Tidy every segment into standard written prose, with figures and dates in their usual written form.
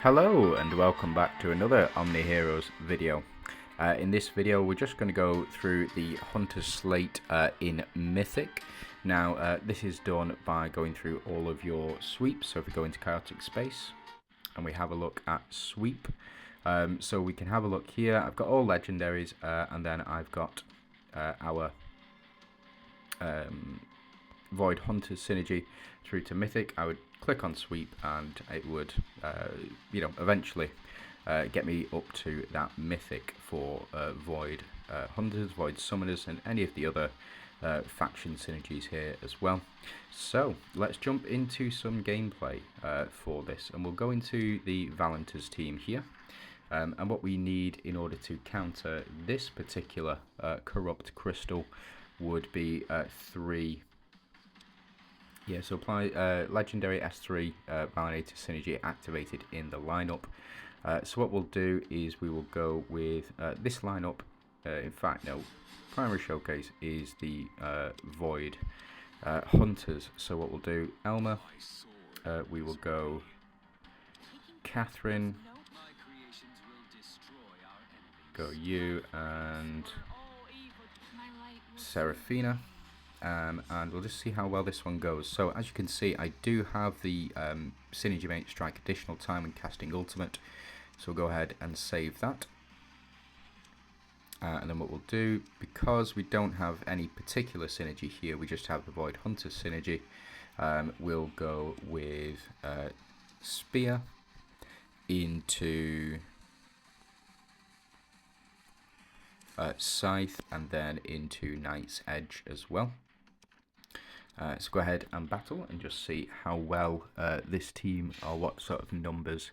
Hello and welcome back to another Omniheroes video. In this video we're just going to go through the Hunter's Slate in Mythic. Now this is done by going through all of your sweeps. So if we go into Chaotic Space and we have a look at sweep, so we can have a look here. I've got all legendaries and then I've got our Void Hunters synergy through to Mythic. I would click on sweep and it would eventually get me up to that Mythic for Void Hunters, Void Summoners, and any of the other faction synergies here as well. So let's jump into some gameplay for this, and we'll go into the Valenter's team here. And what we need in order to counter this particular corrupt crystal would be three. Yeah, so apply legendary S3 Validator synergy activated in the lineup. So what we'll do is we will go with this lineup. In fact, no, primary showcase is the Void Hunters. So what we'll do, Elma, we will go Catherine, go you, and Seraphina. And we'll just see how well this one goes. So as you can see, I do have the synergy mate strike additional time when casting ultimate, so we'll go ahead and save that. And then what we'll do, because we don't have any particular synergy here, we just have the Void Hunter synergy, we'll go with Spear into Scythe, and then into Knight's Edge as well. So go ahead and battle and just see how well this team, or what sort of numbers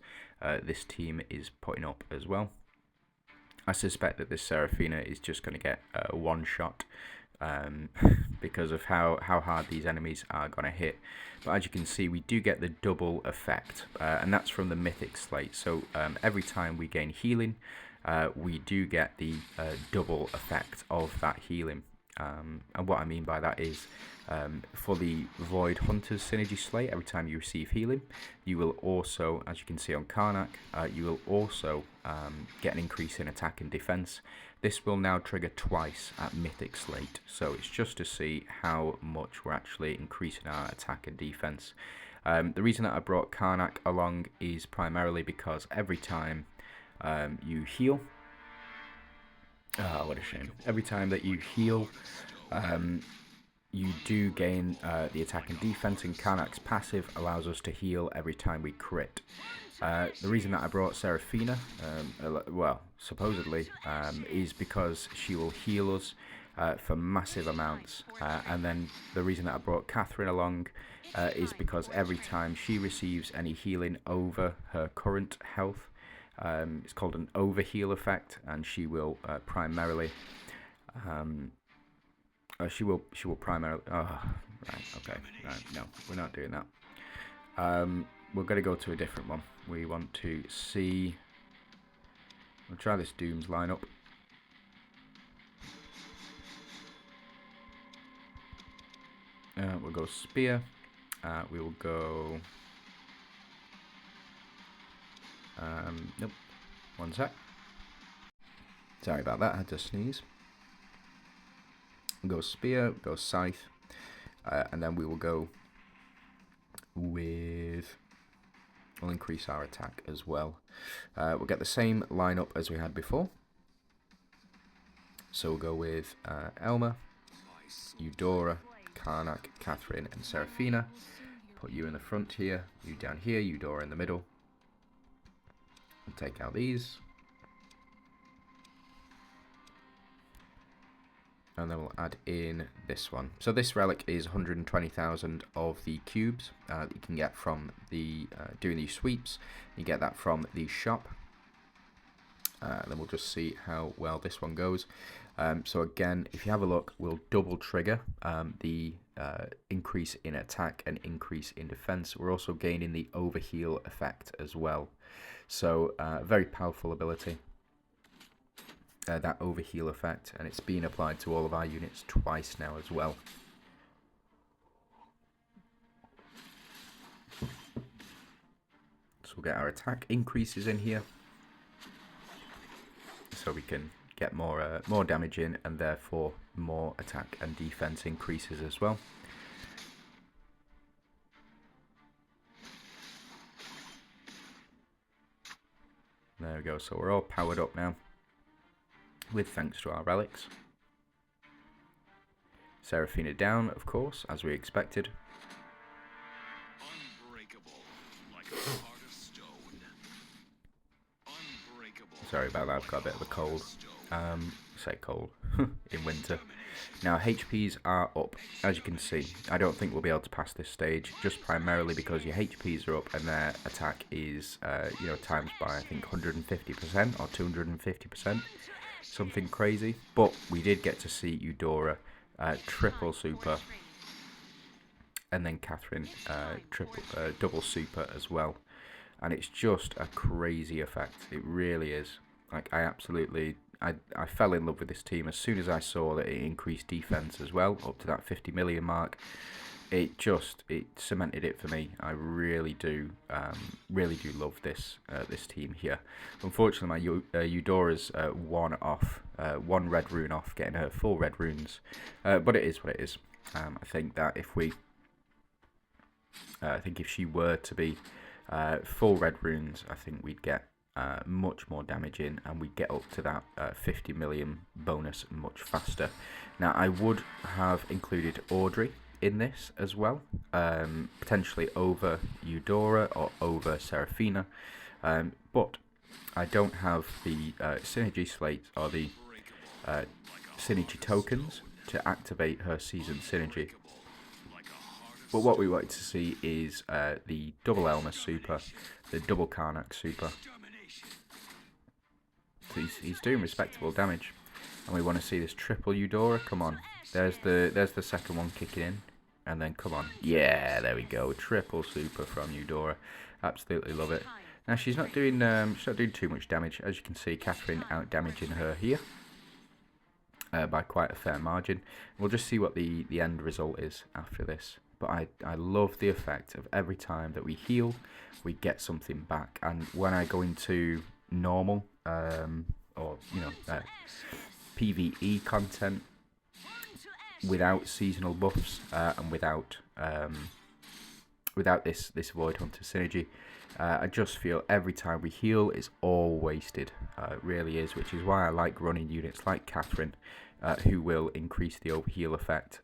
this team is putting up as well. I suspect that this Seraphina is just going to get one shot because of how hard these enemies are going to hit. But as you can see, we do get the double effect, and that's from the Mythic Slate. So every time we gain healing, we do get the double effect of that healing. And what I mean by that is, for the Void Hunters synergy slate, every time you receive healing, you will also, as you can see on Karnak, you will also get an increase in attack and defense. This will now trigger twice at Mythic Slate, so it's just to see how much we're actually increasing our attack and defense. The reason that I brought Karnak along is primarily because every time you heal, what a shame. Every time that you heal, you do gain the attack and defense, and Karnak's passive allows us to heal every time we crit. The reason that I brought Seraphina, well, supposedly, is because she will heal us for massive amounts. And then the reason that I brought Catherine along is because every time she receives any healing over her current health, it's called an overheal effect, and she will primarily she will primarily right, okay, right, no, we're not doing that. We're going to go to a different one. We want to see, we'll try this Doom's lineup. We'll go Spear, we will go nope, one sec, sorry about that, I had to sneeze. We'll go Spear, go Scythe, and then we will go with, we'll increase our attack as well. We'll get the same lineup as we had before, so we'll go with Elma, Eudora, Karnak, Catherine, and Seraphina. Put you in the front here, you down here, Eudora in the middle. And take out these, and then we'll add in this one. So this relic is 120,000 of the cubes that you can get from the doing these sweeps. You get that from the shop. And then we'll just see how well this one goes. So again, if you have a look, we'll double trigger the increase in attack and increase in defense. We're also gaining the overheal effect as well. So very powerful ability, that overheal effect, and it's been applied to all of our units twice now as well. So we'll get our attack increases in here, so we can get more damage in, and therefore more attack and defense increases as well. There we go, so we're all powered up now, with thanks to our relics. Seraphina down, of course, as we expected. Sorry about that, I've got a bit of a cold. Say cold, in winter. Now, HPs are up, as you can see. I don't think we'll be able to pass this stage, just primarily because your HPs are up and their attack is, times by, I think, 150% or 250%. Something crazy. But we did get to see Eudora triple super, and then Catherine double super as well. And it's just a crazy effect. It really is. Like, I fell in love with this team as soon as I saw that it increased defense as well, up to that 50 million mark. It cemented it for me. I really do love this team here. Unfortunately, my Eudora's one red rune off, getting her full red runes, but it is what it is. I think that if she were to be full red runes, I think we'd get much more damage in, and we'd get up to that 50 million bonus much faster. Now, I would have included Audrey in this as well, potentially over Eudora or over Seraphina, but I don't have the synergy slate or the synergy tokens to activate her season synergy. But what we wanted to see is the double Elmer super, the double Karnak super. So he's doing respectable damage, and we want to see this triple Eudora. Come on, there's the second one kicking in, and then come on, yeah, there we go, triple super from Eudora. Absolutely love it. Now she's not doing too much damage, as you can see. Catherine out damaging her here by quite a fair margin. We'll just see what the end result is after this. But I love the effect of every time that we heal, we get something back. And when I go into normal PvE content without seasonal buffs and without this Void Hunter synergy, I just feel every time we heal is all wasted. It really is, which is why I like running units like Catherine, who will increase the overheal effect,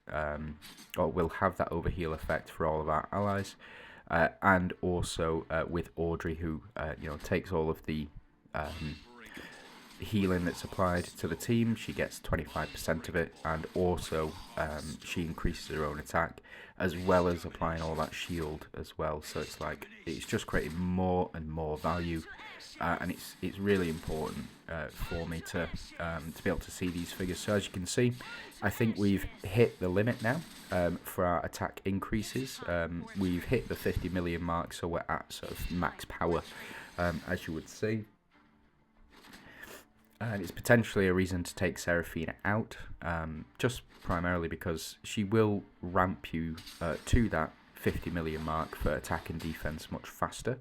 or will have that overheal effect for all of our allies, and also with Audrey, who takes all of the healing that's applied to the team. She gets 25% of it, and also she increases her own attack, as well as applying all that shield as well. So it's just creating more and more value, and it's really important for me to be able to see these figures. So as you can see, I think we've hit the limit now for our attack increases. We've hit the 50 million mark, so we're at sort of max power, as you would see. And it's potentially a reason to take Seraphina out, just primarily because she will ramp you to that 50 million mark for attack and defense much faster,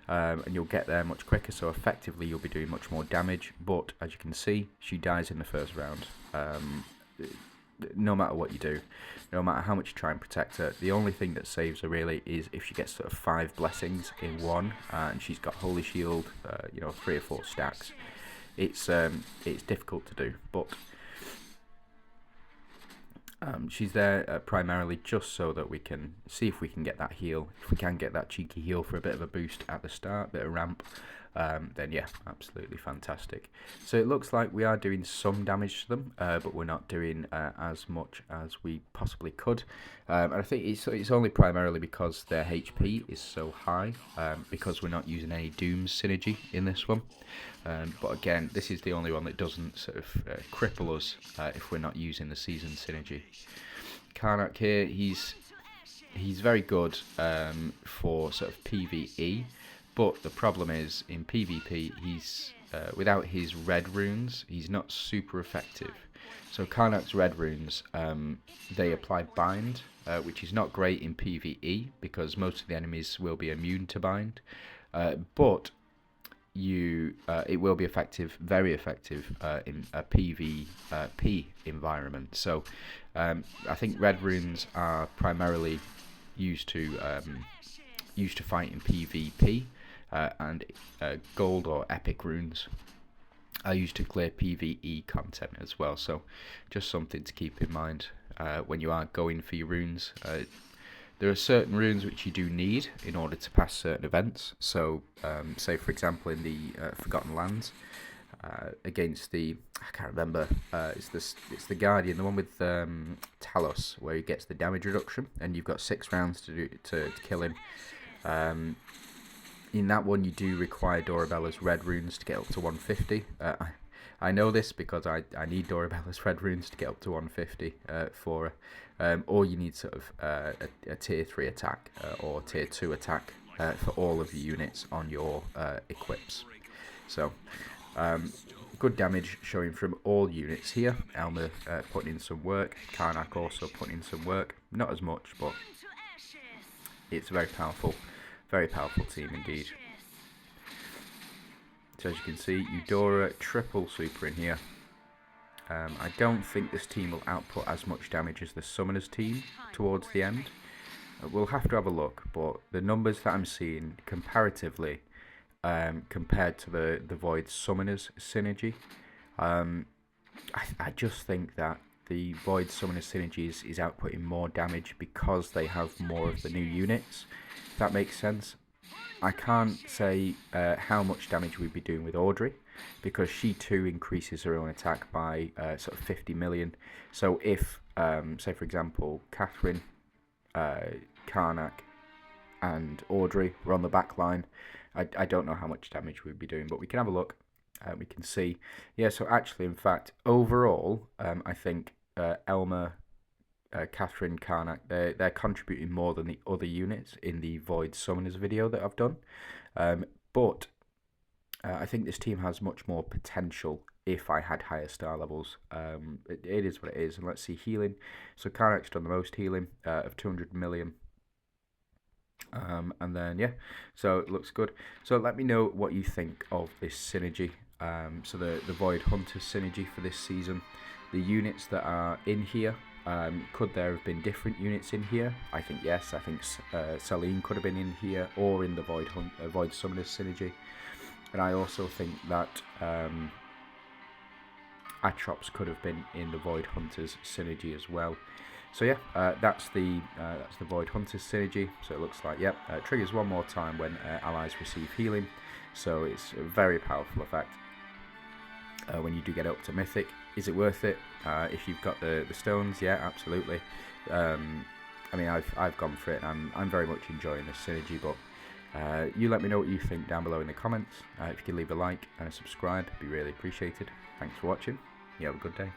and you'll get there much quicker, so effectively you'll be doing much more damage. But as you can see, she dies in the first round. No matter what you do, no matter how much you try and protect her, the only thing that saves her really is if she gets sort of 5 blessings in one, and she's got Holy Shield, 3 or 4 stacks. It's difficult to do, but she's there primarily just so that we can see if we can get that heal. If we can get that cheeky heal for a bit of a boost at the start, bit of ramp, then yeah, absolutely fantastic. So it looks like we are doing some damage to them, but we're not doing as much as we possibly could. And I think it's only primarily because their HP is so high, because we're not using any Doom synergy in this one. But again, this is the only one that doesn't sort of cripple us if we're not using the season synergy. Karnak here, he's very good for sort of PvE, but the problem is in PvP he's without his red runes he's not super effective. So Karnak's red runes, they apply bind, which is not great in PvE because most of the enemies will be immune to bind. but it will be effective, very effective in a PvP environment. So I think red runes are primarily used to fight in PvP, and gold or epic runes are used to clear PvE content as well. So just something to keep in mind when you are going for your runes. There are certain runes which you do need in order to pass certain events. So, say for example in the Forgotten Lands, against the, I can't remember, it's the Guardian, the one with Talos, where he gets the damage reduction, and you've got 6 rounds to kill him. In that one, you do require Dorabella's red runes to get up to 150. I know this because I need Dorabella's red runes to get up to 150 for her. Or you need sort of a tier 3 attack or tier 2 attack for all of the units on your equips. So, good damage showing from all units here. Elma putting in some work. Karnak also putting in some work. Not as much, but it's very powerful team indeed. So as you can see, Eudora triple super in here. I don't think this team will output as much damage as the Summoners team towards the end. We'll have to have a look, but the numbers that I'm seeing comparatively, compared to the Void Summoners synergy, I just think that the Void Summoners synergy is outputting more damage because they have more of the new units. If that makes sense. I can't say how much damage we'd be doing with Audrey, because she too increases her own attack by sort of 50 million. So if, say for example, Catherine, Karnak and Audrey were on the back line, I don't know how much damage we'd be doing, but we can have a look. We can see. Yeah, so actually, in fact, overall, I think Elma, Catherine, Karnak, they're contributing more than the other units in the Void Summoners video that I've done. But I think this team has much more potential if I had higher star levels. It is what it is. And let's see, healing. So Karnak's done the most healing of 200 million. And then, yeah, so it looks good. So let me know what you think of this synergy. So the Void Hunters synergy for this season. The units that are in here, could there have been different units in here? I think yes. I think Celine could have been in here or in the Void Summoners synergy. And I also think that Atrops could have been in the Void Hunters synergy as well. So yeah, that's the Void Hunters synergy. So it looks like, yep, triggers one more time when allies receive healing. So it's a very powerful effect when you do get up to Mythic. Is it worth it? If you've got the stones, yeah, absolutely. I mean, I've gone for it, and I'm very much enjoying this synergy. But you let me know what you think down below in the comments. If you could leave a like and a subscribe, it'd be really appreciated. Thanks for watching. You have a good day.